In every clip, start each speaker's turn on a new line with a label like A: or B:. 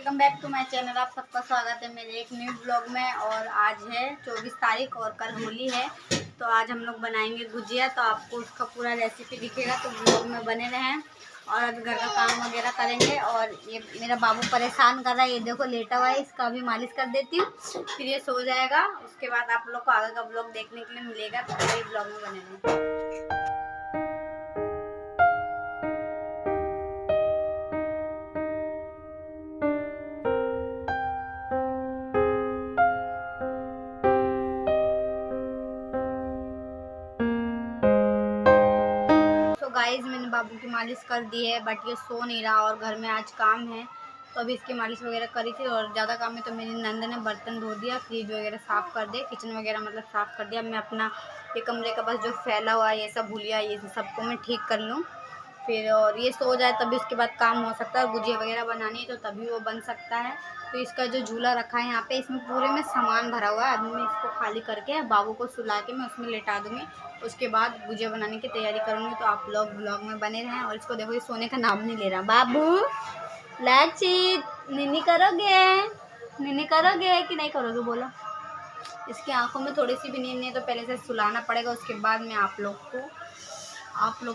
A: Welcome back to my channel. आप सबका स्वागत है मेरे एक न्यू ब्लॉग में। और आज है 24 तारीख और कल होली है, तो आज हम लोग बनाएंगे गुजिया। तो आपको उसका पूरा रेसिपी दिखेगा, तो ब्लॉग में बने रहें। और अभी घर का काम वगैरह करेंगे। और ये मेरा बाबू परेशान कर रहा है, ये देखो लेटा हुआ है, इसका भी मालिश कर देती हूँ, फिर ये सो जाएगा। उसके बाद आप लोग को आगे का ब्लॉग देखने के लिए मिलेगा, तो ये ब्लॉग में बने रहें। गाइस मैंने बाबू की मालिश कर दी है, बट ये सो नहीं रहा और घर में आज काम है, तो अभी इसकी मालिश वगैरह करी थी। और ज़्यादा काम है तो मेरी नंद ने बर्तन धो दिया, फ्रिज वगैरह साफ़ कर दिया, किचन वगैरह मतलब साफ़ कर दिया। मैं अपना ये कमरे का बस जो फैला हुआ है ये सब भूलिया ये सबको मैं ठीक कर लूँ फिर, और ये सो जाए तभी उसके बाद काम हो सकता है। गुजिया वगैरह बनानी है तो तभी वो बन सकता है। तो इसका जो झूला रखा है यहाँ पे, इसमें पूरे में सामान भरा हुआ है। अभी मैं इसको खाली करके बाबू को सुला के मैं उसमें लेटा दूँगी, उसके बाद गुजिया बनाने की तैयारी करूँगी। तो आप लोग ब्लॉग में बने रहें। और इसको देखो, ये सोने का नाम नहीं ले रहा। बाबू लाचित, निन्नी करोगे? निन्नी करोगे कि नहीं करोगे बोलो? इसकी आंखों में थोड़ी सी भी नींद नहीं है, तो पहले से सुलाना पड़ेगा, उसके बाद मैं आप लोग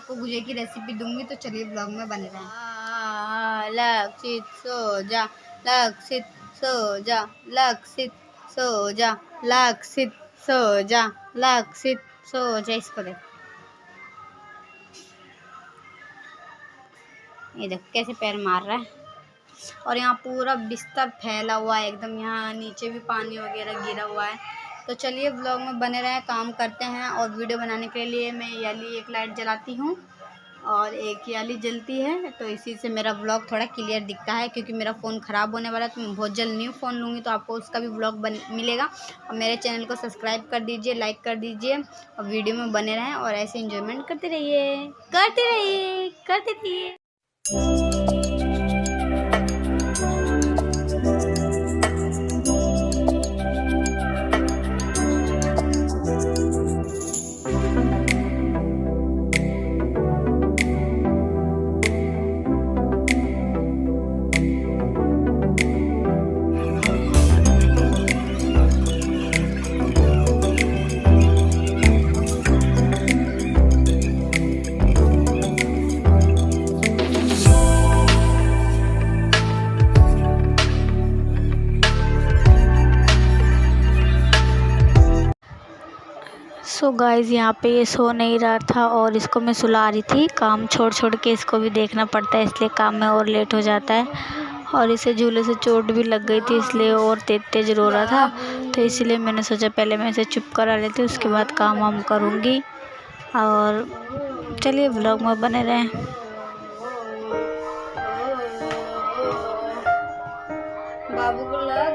A: को गुजिया की रेसिपी दूंगी। तो चलिए ब्लॉग में बने रहें। लक्षित सो जा, लक्षित सो जा, लक्षित सो जा, लक्षित सो जा, लक्षित सो जा। इसको देखो, ये देखो कैसे पैर मार रहा है। और यहाँ पूरा बिस्तर फैला हुआ है एकदम, यहाँ नीचे भी पानी वगैरह गिरा हुआ है। तो चलिए ब्लॉग में बने रहें, काम करते हैं। और वीडियो बनाने के लिए मैं ये वाली एक लाइट जलाती हूँ और एक ये वाली जलती है, तो इसी से मेरा ब्लॉग थोड़ा क्लियर दिखता है। क्योंकि मेरा फ़ोन ख़राब होने वाला है, तो मैं बहुत जल्द न्यू फ़ोन लूँगी, तो आपको उसका भी ब्लॉग मिलेगा। और मेरे चैनल को सब्सक्राइब कर दीजिए, लाइक कर दीजिए, और वीडियो में बने रहें और ऐसे इंजॉयमेंट करते रहिए, करते रहिए, करते रहिए।
B: सो गाइज़ यहाँ पे ये सो नहीं रहा था और इसको मैं सुला रही थी। काम छोड़ छोड़ के इसको भी देखना पड़ता है, इसलिए काम में और लेट हो जाता है। और इसे झूले से चोट भी लग गई थी, इसलिए और तेज तेज रो रहा था। तो इसीलिए मैंने सोचा पहले मैं इसे चुप करा लेती, उसके बाद काम वाम करूँगी। और चलिए व्लॉग में बने रहें।
A: बाबू को लगा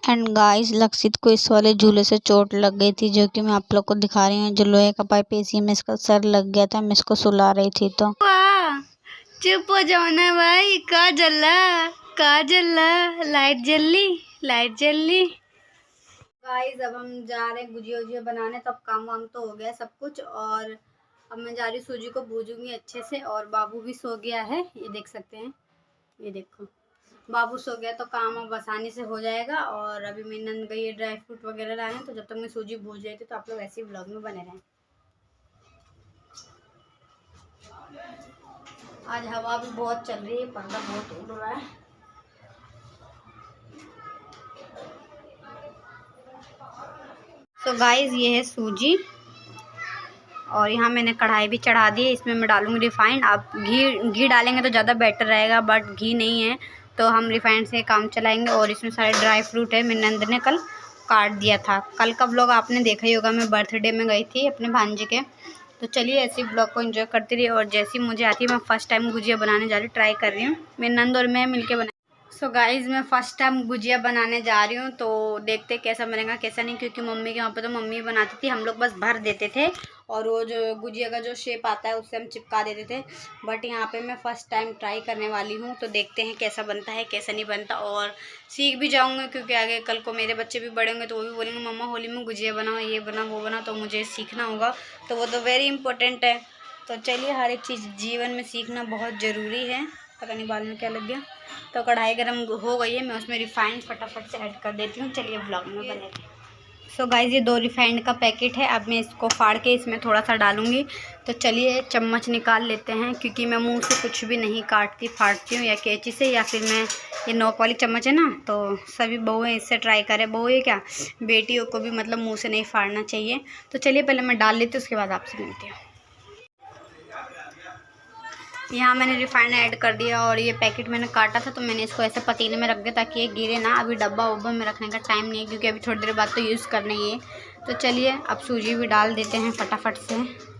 B: एंड गाइस लक्षित को इस वाले झूले से चोट लग गई थी, जो कि मैं आप लोग को दिखा रही हूँ। जो लोहे का पाइप इसी में इसका सर लग गया था, मैं इसको सुला रही थी। तो
A: चुप हो जाओ ना भाई, का जल्ला लाइट जल्ली। गाइस अब हम जा रहे हैं गुजिया वुजिया बनाने, तब काम वाम तो हो गया सब कुछ। और अब मैं जा रही हूँ, सूजी को भूजूंगी अच्छे से। और बाबू भी सो गया है, ये देख सकते हैं, ये देखो बाबू सो गया, तो काम अब आसानी से हो जाएगा। और अभी मेरी नंद गई है ड्राई फ्रूट वगैरह लाने, तो जब तक मैं सूजी भूज रही थी, तो आप लोग ऐसे ही ब्लॉग में बने रहें। आज हवा भी बहुत चल रही है, पर्दा बहुत उड़ रहा है। तो गाइस ये है सूजी, और यहाँ मैंने कढ़ाई भी चढ़ा दी है, इसमें मैं डालूंगी रिफाइंड। आप घी डालेंगे तो ज़्यादा बेटर रहेगा, बट घी नहीं है तो हम रिफाइंड से काम चलाएंगे। और इसमें सारे ड्राई फ्रूट है, मेरी नंद ने कल काट दिया था। कल का ब्लॉग आपने देखा ही होगा, मैं बर्थडे में गई थी अपने भांजे के। तो चलिए ऐसे ब्लॉग को एंजॉय करती रही। और जैसी मुझे आती है, मैं फर्स्ट टाइम गुजिया बनाने जा रही हूँ, ट्राई कर रही हूँ। मेरी नंद और मैं मिलके बनाए। सो गाइज़ मैं फ़र्स्ट टाइम गुजिया बनाने जा रही हूँ, तो देखते कैसा बनेगा कैसा नहीं, क्योंकि मम्मी के वहाँ पे तो मम्मी बनाती थी, हम लोग बस भर देते थे और वो जो गुजिया का जो शेप आता है उससे हम चिपका देते थे। बट यहाँ पे मैं फ़र्स्ट टाइम ट्राई करने वाली हूँ, तो देखते हैं कैसा बनता है कैसा नहीं बनता, और सीख भी जाऊँगी क्योंकि आगे कल को मेरे बच्चे भी बड़े होंगे तो वो भी बोलेंगे मम्मा होली में गुजिया बनाओ, ये बनाओ वो बनाओ, तो मुझे सीखना होगा, तो वो तो वेरी इंपॉर्टेंट है। तो चलिए, हर एक चीज़ जीवन में सीखना बहुत ज़रूरी है। पता नहीं बाल में क्या लग गया। तो कढ़ाई गरम हो गई है, मैं उसमें रिफाइंड फटाफट से ऐड कर देती हूँ। चलिए ब्लॉग में बने रहिए। सो गाइज़ ये 2 रिफाइंड का पैकेट है, अब मैं इसको फाड़ के इसमें थोड़ा सा डालूँगी। तो चलिए चम्मच निकाल लेते हैं, क्योंकि मैं मुंह से कुछ भी नहीं काटती फाड़ती हूँ, या कैंची से, या फिर मैं ये नोक वाली चम्मच है ना, तो सभी बहुएँ इससे ट्राई करें। बहू है क्या, बेटियों को भी मतलब मुँह से नहीं फाड़ना चाहिए। तो चलिए पहले मैं डाल लेती हूँ, उसके बाद आपसे मिलती हूँ। यहाँ मैंने रिफाइंड ऐड कर दिया और ये पैकेट मैंने काटा था, तो मैंने इसको ऐसे पतीले में रख दिया ताकि ये गिरे ना। अभी डब्बा उब्बा में रखने का टाइम नहीं है, क्योंकि अभी थोड़ी देर बाद तो यूज़ करना ही है। तो चलिए अब सूजी भी डाल देते हैं फटाफट से।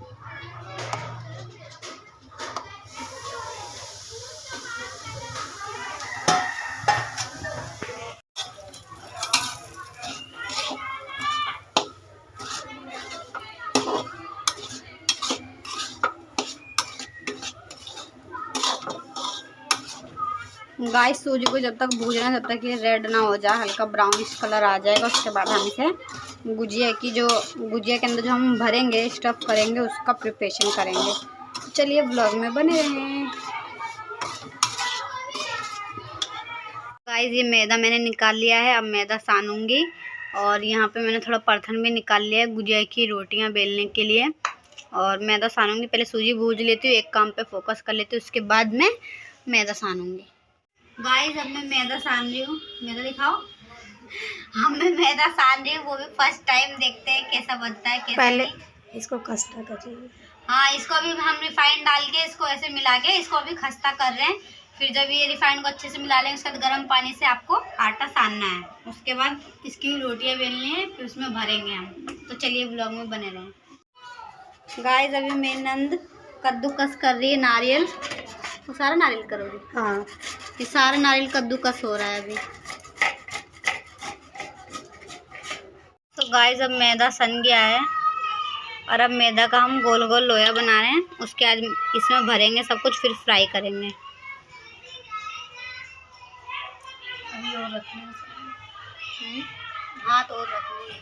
A: गाइस सूजी को जब तक भूजना है तब तक ये रेड ना हो जाए, हल्का ब्राउनिश कलर आ जाएगा, उसके बाद हम इसे गुजिया के अंदर जो हम भरेंगे स्टफ़ करेंगे उसका प्रिपरेशन करेंगे। चलिए ब्लॉग में बने रहें। गाइस ये मैदा मैंने निकाल लिया है, अब मैदा सानूंगी, और यहाँ पे मैंने थोड़ा परथन भी निकाल लिया है गुजिया की रोटियाँ बेलने के लिए, और मैदा सानूंगी। पहले सूजी भूज लेती हूँ, एक काम पे फोकस कर लेती हूँ, उसके बाद मैं मैदा सानूंगी। गाइस अब मैं मैदा सान रही हूँ, मैदा दिखाओ। हम मैं मैदा सान रही हूँ, वो भी फर्स्ट टाइम, देखते हैं कैसा बनता है कैसा
B: पहले
A: नहीं।
B: इसको खस्ता करिए।
A: हाँ, इसको भी हम रिफाइंड डाल के इसको ऐसे मिला के इसको भी खस्ता कर रहे हैं। फिर जब ये रिफाइंड को अच्छे से मिला लेंगे, उसके बाद गर्म पानी से आपको आटा सानना है, उसके बाद इसकी रोटियां बेलनी है, फिर उसमें भरेंगे हम। तो चलिए ब्लॉग में बने रहें। गाइस अभी मेरी नंद कद्दूकस कर रही है नारियल। तो सारा नारियल करोगी?
B: हाँ,
A: ये सारा नारियल कद्दूकस हो रहा है अभी। तो गाइस अब मैदा सन गया है, और अब मैदा का हम गोल गोल लोया बना रहे हैं, उसके बाद इसमें भरेंगे सब कुछ, फिर फ्राई करेंगे। अभी और रखना है। हाँ तो और रखना है।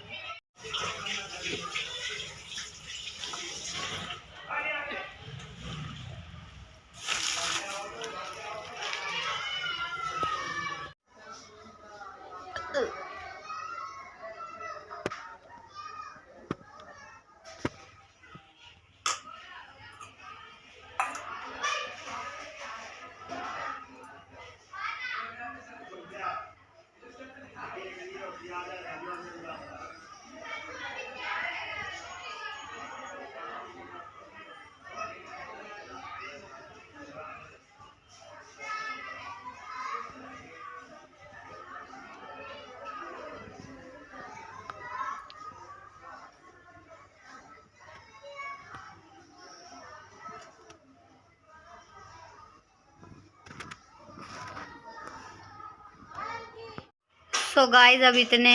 A: सो गाइस अब इतने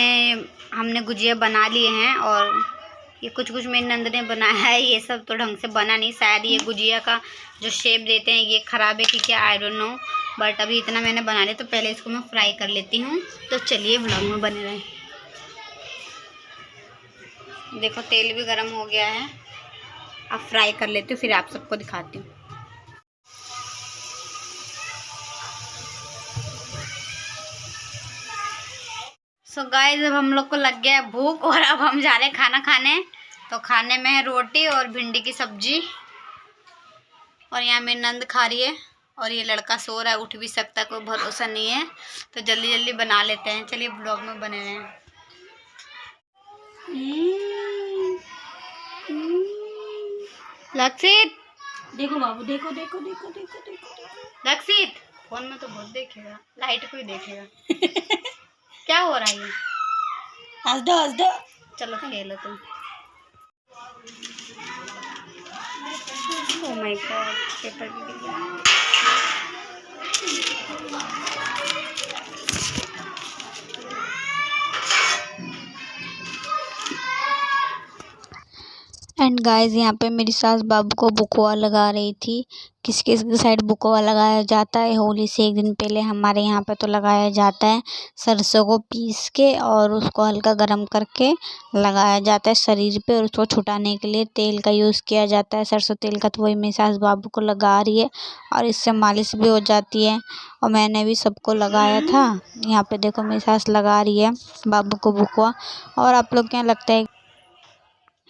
A: हमने गुजिया बना लिए हैं, और ये कुछ कुछ मेरी नंद ने बनाया है, ये सब तो ढंग से बना नहीं। शायद ये गुजिया का जो शेप देते हैं ये ख़राब है कि क्या, आई डोंट नो, बट अभी इतना मैंने बना लिया, तो पहले इसको मैं फ्राई कर लेती हूँ। तो चलिए ब्लॉग में बने रहें। देखो तेल भी गर्म हो गया है, अब फ्राई कर लेती हूँ, फिर आप सबको दिखाती हूँ। सो गाइस अब हम लोग को लग गया है भूख, और अब हम जा रहे हैं खाना खाने। तो खाने में है रोटी और भिंडी की सब्जी, और यहाँ मेरी नंद खा रही है, और ये लड़का सो रहा है, उठ भी सकता है, कोई भरोसा नहीं है। तो जल्दी जल्दी बना लेते हैं। चलिए ब्लॉग में बने रहें। लक्षित
B: देखो बाबू, देखो देखो देखो देखो देखो।
A: लक्षित फोन में तो बहुत देखेगा, लाइट को ही देखेगा। क्या हो रहा है ये?
B: हंस दो हंस दो।
A: चलो खेलो तुम। ओह माय गॉड, पेपर भी गिर गया।
B: एंड गाइस यहाँ पे मेरी सास बाबू को बुकवा लगा रही थी। किस किस की साइड बुकवा लगाया जाता है होली से एक दिन पहले, हमारे यहाँ पे तो लगाया जाता है सरसों को पीस के और उसको हल्का गर्म करके लगाया जाता है शरीर पे, और उसको छुटाने के लिए तेल का यूज़ किया जाता है, सरसों तेल का। तो वही मेरी सास बाबू को लगा रही है और इससे मालिश भी हो जाती है। और मैंने भी सबको लगाया था। यहाँ पे देखो मेरी सास लगा रही है बाबू को बुकवा। और आप लोग क्या लगता है।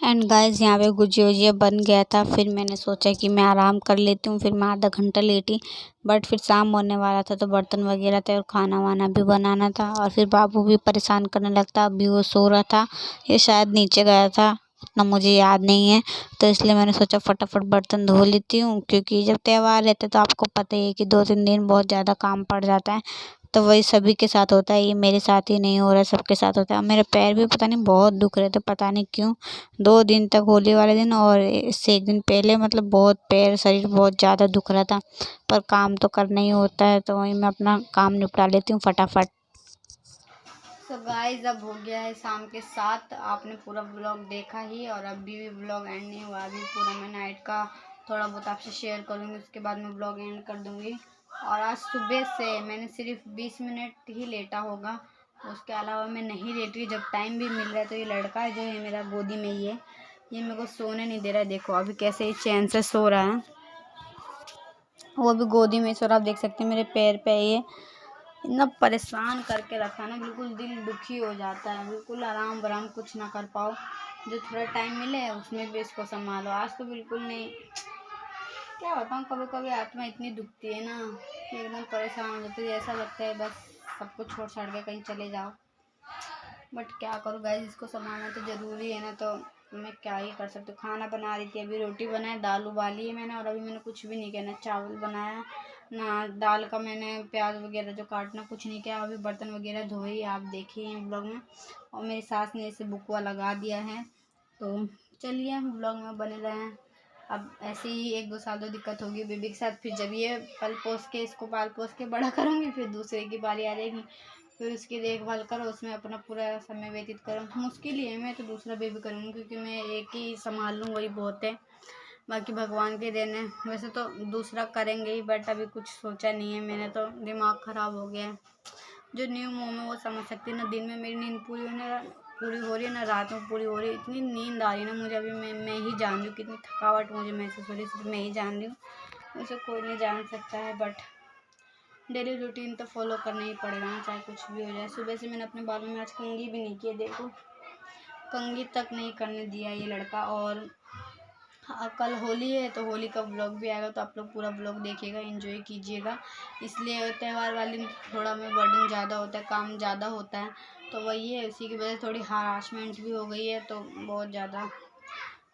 B: एंड गाइस यहाँ पे गुजिया वुजिया बन गया था, फिर मैंने सोचा कि मैं आराम कर लेती हूँ, फिर मैं आधा घंटा लेटी। बट फिर शाम होने वाला था तो बर्तन वगैरह थे और खाना वाना भी बनाना था, और फिर बाबू भी परेशान करने लगता। अभी वो सो रहा था, ये शायद नीचे गया था, उतना मुझे याद नहीं है। तो इसलिए मैंने सोचा फटाफट बर्तन धो लेती हूँ, क्योंकि जब त्यौहार रहते तो आपको पता ही है कि 2-3 दिन बहुत ज़्यादा काम पड़ जाता है। तो वही सभी के साथ होता है, ये मेरे साथ ही नहीं हो रहा है, सबके साथ होता है। मेरे पैर भी पता नहीं बहुत दुख रहे थे, पता नहीं क्यों। 2 दिन तक होली वाले दिन और इससे एक दिन पहले मतलब बहुत पैर शरीर बहुत ज़्यादा दुख रहा था। पर काम तो करना ही होता है, तो वहीं मैं अपना काम निपटा लेती हूँ फटाफट।
A: तो गाइस अब हो गया है शाम के 7। आपने पूरा ब्लॉग देखा ही, और अभी भी ब्लॉग एंड नहीं हुआ। अभी पूरा मैं नाइट का थोड़ा बहुत आपसे शेयर करूँगी, उसके बाद मैं ब्लॉग एंड कर दूँगी। और आज सुबह से मैंने सिर्फ 20 मिनट ही लेटा होगा, उसके अलावा मैं नहीं लेटी। जब टाइम भी मिल रहा है तो ये लड़का है जो है मेरा गोदी में, ये मेरे को सोने नहीं दे रहा है। देखो अभी कैसे ये चैन से सो रहा है, वो भी गोदी में सो रहा। आप देख सकते हैं मेरे पैर पे ये इतना परेशान करके रखा ना, बिल्कुल दिल दुखी हो जाता है। बिल्कुल आराम वराम कुछ ना कर पाओ, जो थोड़ा टाइम मिले उसमें भी इसको संभालो। आज तो बिल्कुल नहीं, क्या बताऊँ, कभी कभी आत्मा इतनी दुखती है ना कि एकदम परेशान हो जाती है। ऐसा लगता है बस सब कुछ छोड़ छाड़ के कहीं चले जाओ। बट क्या करूँ गाइस, इसको संभालना तो ज़रूरी है ना, तो मैं क्या ही कर सकती हूँ। खाना बना रही थी, अभी रोटी बनाई, दाल उबाली है मैंने, और अभी मैंने कुछ भी नहीं किया, ना चावल बनाया ना दाल का मैंने प्याज वगैरह जो काटना कुछ नहीं किया। अभी बर्तन वगैरह धोए आप देखिए हैं ब्लॉग में। और मेरी सास ने इसे बुकवा लगा दिया है। तो चलिए ब्लॉग में बने रहें। अब ऐसे ही 1-2 साल तो दिक्कत होगी बेबी के साथ, फिर जब ये पल पोस के इसको पाल पोस के बड़ा करूँगी, फिर दूसरे की बारी आ जाएगी, फिर उसकी देखभाल करो, उसमें अपना पूरा समय व्यतीत करो। मुश्किल ही है, मैं तो दूसरा बेबी करूँगी, क्योंकि मैं एक ही संभाल लूँ वही बहुत है। बाकी भगवान के देन है, वैसे तो दूसरा करेंगे ही, बट अभी कुछ सोचा नहीं है मैंने, तो दिमाग ख़राब हो गया है। जो न्यू मोम है वो समझ सकती है ना, दिन में मेरी नींद पूरी हो रही है ना रात में पूरी हो रही है। इतनी नींद आ रही है ना मुझे, अभी मैं ही जान रही हूँ कितनी थकावट मुझे महसूस हो रही है, सिर्फ मैं ही जान रही हूँ, मुझे कोई नहीं जान सकता है। बट डेली रूटीन तो फॉलो करना ही पड़ेगा ना, चाहे कुछ भी हो जाए। सुबह से मैंने अपने बालों में आज कंघी भी नहीं की है, देखो कंघी तक नहीं करने दिया ये लड़का। और कल होली है तो होली का ब्लॉग भी आएगा, तो आप लोग पूरा ब्लॉग देखिएगा, एंजॉय कीजिएगा। इसलिए त्यौहार वाले दिन थोड़ा में बर्डन ज़्यादा होता है, काम ज़्यादा होता है, तो वही है, उसी की वजह से थोड़ी हरासमेंट भी हो गई है, तो बहुत ज़्यादा।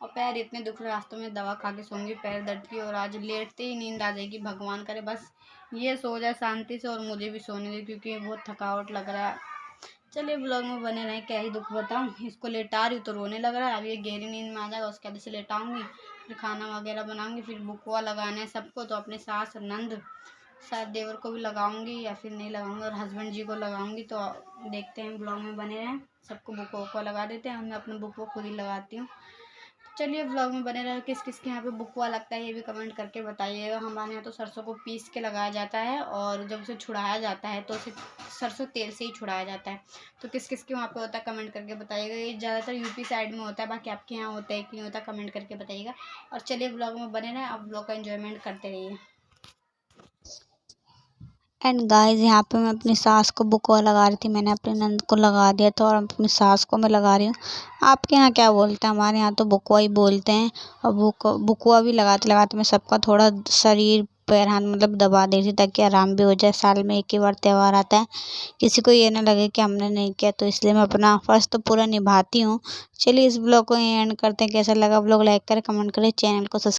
A: और पैर इतने दुख रहे, रास्तों में दवा खा के सोऊंगी पैर दर्द की, और आज लेटते ही नींद आ जाएगी। भगवान करे बस ये सो जाए शांति से और मुझे भी सोने दे, क्योंकि बहुत थकावट लग रहा है। चलिए ब्लॉग में बने रहें, क्या ही दुख बताऊँ। इसको लेटा रही हूँ तो रोने लग रहा है, अब ये गहरी नींद में आ जाएगा, उसके बाद से लेटाऊंगी, फिर खाना वगैरह बनाऊंगी, फिर बुकवा लगाना है सबको, तो अपने सास नंद शायद देवर को भी लगाऊंगी या फिर नहीं लगाऊंगी, और हस्बैंड जी को लगाऊंगी। तो देखते हैं, ब्लॉग में बने रहें, सबको बुकवा लगा देते हैं। मैं अपने बुकवा खुद ही लगाती हूँ। चलिए व्लॉग में बने रहे। किस किस के यहाँ पे बुकवा लगता है ये भी कमेंट करके बताइएगा। हमारे यहाँ तो सरसों को पीस के लगाया जाता है, और जब उसे छुड़ाया जाता है तो उसे सरसों तेल से ही छुड़ाया जाता है। तो किस किस के वहाँ पे होता है कमेंट करके बताइएगा। ये ज़्यादातर यूपी साइड में होता है, बाकी आपके यहाँ होता है कि नहीं होता कमेंट करके बताइएगा। और चलिए व्लॉग में बने रहें, अब व्लॉग का एंजॉयमेंट करते रहिए।
B: एंड गाइस यहाँ पे मैं अपनी सास को बुकवा लगा रही थी, मैंने अपनी नंद को लगा दिया था और अपनी सास को मैं लगा रही हूँ। आपके यहाँ क्या बोलते हैं, हमारे यहाँ तो बुकवा ही बोलते हैं। और बुकवा भी लगाते लगाते मैं सबका थोड़ा शरीर पैर हाथ मतलब दबा देती थी, ताकि आराम भी हो जाए। साल में एक ही बार त्यौहार आता है, किसी को ये ना लगे कि हमने नहीं किया, तो इसलिए मैं अपना फर्ज तो पूरा निभाती हूँ। चलिए इस ब्लॉग को एंड करते हैं। कैसा लगा ब्लॉग, लाइक करें, कमेंट करें, चैनल को सब्सक्राइब